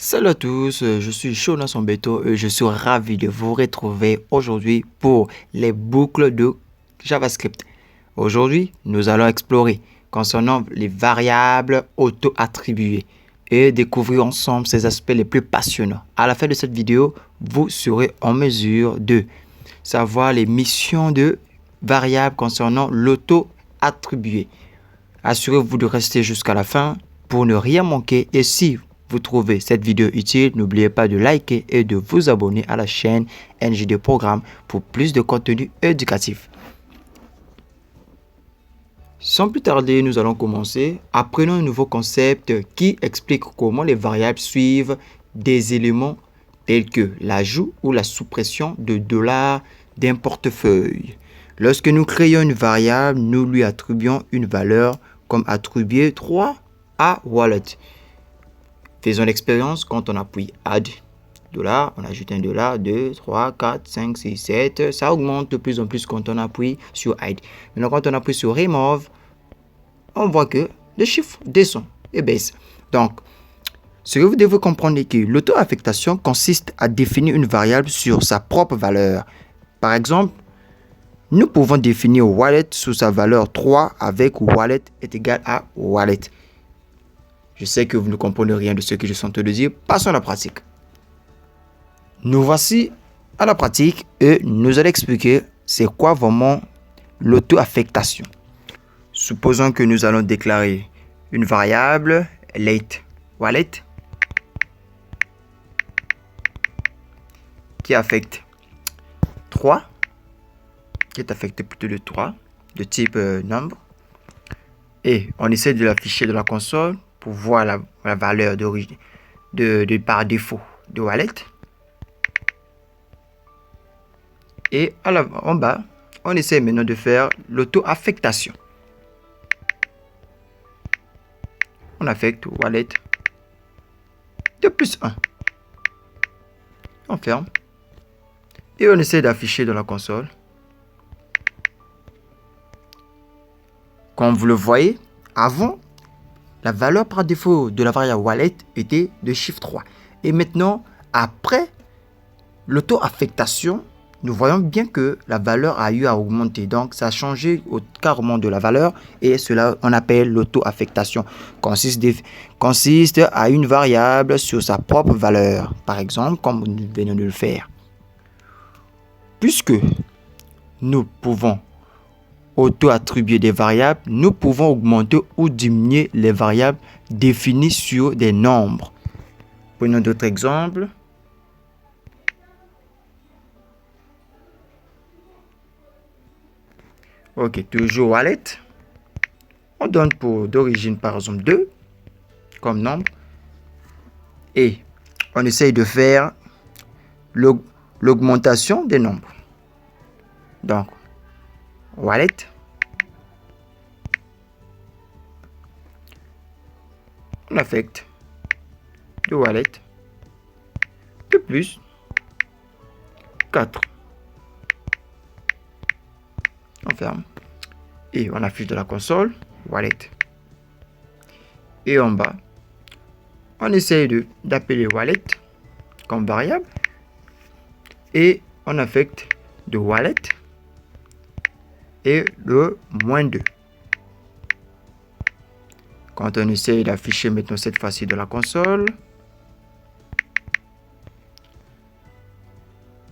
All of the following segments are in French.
Salut à tous, je suis Shona Sombeto et je suis ravi de vous retrouver aujourd'hui pour les boucles de JavaScript. Aujourd'hui, nous allons explorer concernant les variables auto-attribuées et découvrir ensemble ces aspects les plus passionnants. À la fin de cette vidéo, vous serez en mesure de savoir les missions de variables concernant l'auto-attribué. Assurez-vous de rester jusqu'à la fin pour ne rien manquer et si vous trouvez cette vidéo utile, n'oubliez pas de liker et de vous abonner à la chaîne NJD Programme pour plus de contenu éducatif. Sans plus tarder, nous allons commencer. Apprenons un nouveau concept qui explique comment les variables suivent des éléments tels que l'ajout ou la suppression de $ d'un portefeuille. Lorsque nous créons une variable, nous lui attribuons une valeur comme attribuer 3 à wallet. Faisons l'expérience quand on appuie add $, on ajoute un $, 2, 3, 4, 5, 6, 7. Ça augmente de plus en plus quand on appuie sur hide. Maintenant, quand on appuie sur remove, on voit que le chiffre descend et baisse. Donc, ce que vous devez comprendre est que l'auto-affectation consiste à définir une variable sur sa propre valeur. Par exemple, nous pouvons définir wallet sous sa valeur 3 avec wallet est égal à wallet. Je sais que vous ne comprenez rien de ce que je suis en train de dire. Passons à la pratique. Nous voici à la pratique et nous allons expliquer c'est quoi vraiment l'auto-affectation. Supposons que nous allons déclarer une variable late wallet qui affecte 3, qui est affecté plutôt de 3, de type nombre. Et on essaie de l'afficher dans la console pour voir la valeur d'origine par défaut de wallet. Et en bas, on essaie maintenant de faire l'auto-affectation. On affecte wallet de plus 1. On ferme. Et on essaie d'afficher dans la console. Comme vous le voyez, avant, la valeur par défaut de la variable wallet était de chiffre 3. Et maintenant, après l'auto-affectation, nous voyons bien que la valeur a eu à augmenter. Donc, ça a changé carrément de la valeur et cela, on appelle l'auto-affectation. Consiste à une variable sur sa propre valeur. Par exemple, comme nous venons de le faire. Puisque nous pouvons auto-attribuer des variables, nous pouvons augmenter ou diminuer les variables définies sur des nombres. Prenons d'autres exemples. Ok, toujours wallet. On donne pour d'origine par exemple 2 comme nombre. Et on essaye de faire l'augmentation des nombres. Donc, wallet. On affecte de wallet de plus 4. On ferme. Et on affiche de la console wallet. Et en bas, on essaye d'appeler wallet comme variable. Et on affecte de wallet et le -2. Quand on essaye d'afficher maintenant cette fois-ci de la console,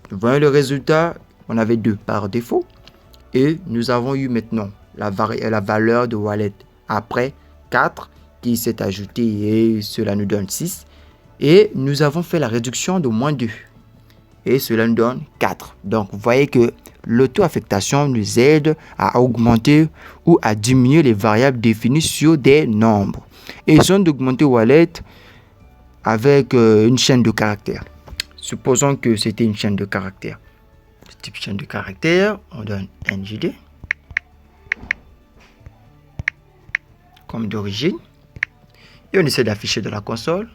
nous voyons le résultat. On avait 2 par défaut. Et nous avons eu maintenant la valeur de wallet après 4 qui s'est ajoutée et cela nous donne 6. Et nous avons fait la réduction de -2. Et cela nous donne 4. Donc, vous voyez que l'auto-affectation nous aide à augmenter ou à diminuer les variables définies sur des nombres. Et ils ont d'augmenter wallet avec une chaîne de caractères. Supposons que c'était une chaîne de caractères. Type chaîne de caractères, on donne NJD comme d'origine. Et on essaie d'afficher de la console.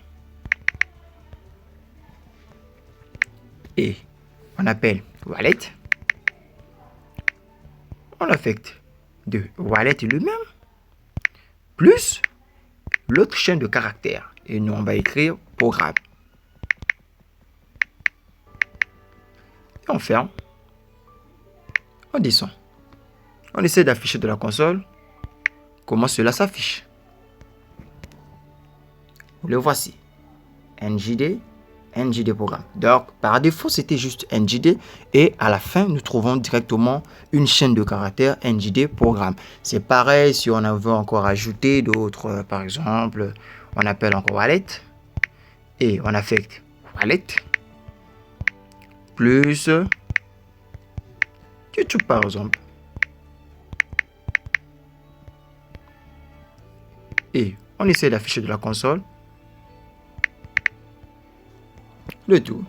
Et on appelle wallet. On affecte de wallet lui-même plus l'autre chaîne de caractères. Et nous, on va écrire programme. Et on ferme. On descend. On essaie d'afficher de la console comment cela s'affiche. Le voici. NJD, NJD programme. Donc, par défaut, c'était juste NJD. Et à la fin, nous trouvons directement une chaîne de caractères NJD programme. C'est pareil si on veut encore ajouter d'autres. Par exemple, on appelle encore wallet. Et on affecte wallet. Plus YouTube, par exemple. Et on essaie d'afficher de la console. Le tout.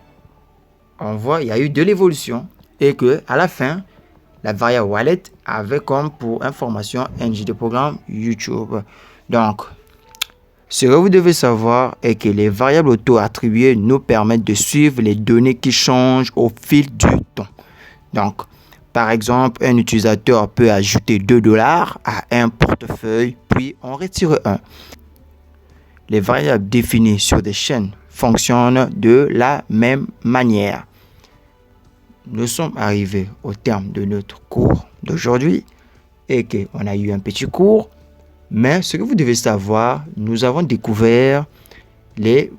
On voit il y a eu de l'évolution et que à la fin, la variable wallet avait comme pour information NJD programme YouTube. Donc, ce que vous devez savoir est que les variables auto-attribuées nous permettent de suivre les données qui changent au fil du temps. Donc, par exemple, un utilisateur peut ajouter 2 $ à un portefeuille, puis en retirer un. Les variables définies sur des chaînes fonctionnent de la même manière. Nous sommes arrivés au terme de notre cours d'aujourd'hui et qu'on a eu un petit cours. Mais ce que vous devez savoir, nous avons découvert les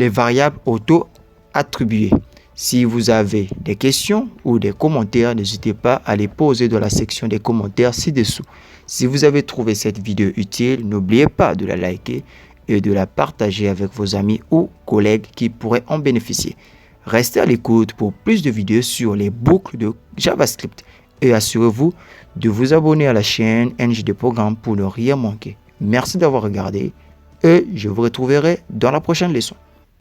variables auto-attribuées. Si vous avez des questions ou des commentaires, n'hésitez pas à les poser dans la section des commentaires ci-dessous. Si vous avez trouvé cette vidéo utile, n'oubliez pas de la liker et de la partager avec vos amis ou collègues qui pourraient en bénéficier. Restez à l'écoute pour plus de vidéos sur les boucles de JavaScript et assurez-vous de vous abonner à la chaîne NJD Programme pour ne rien manquer. Merci d'avoir regardé et je vous retrouverai dans la prochaine leçon.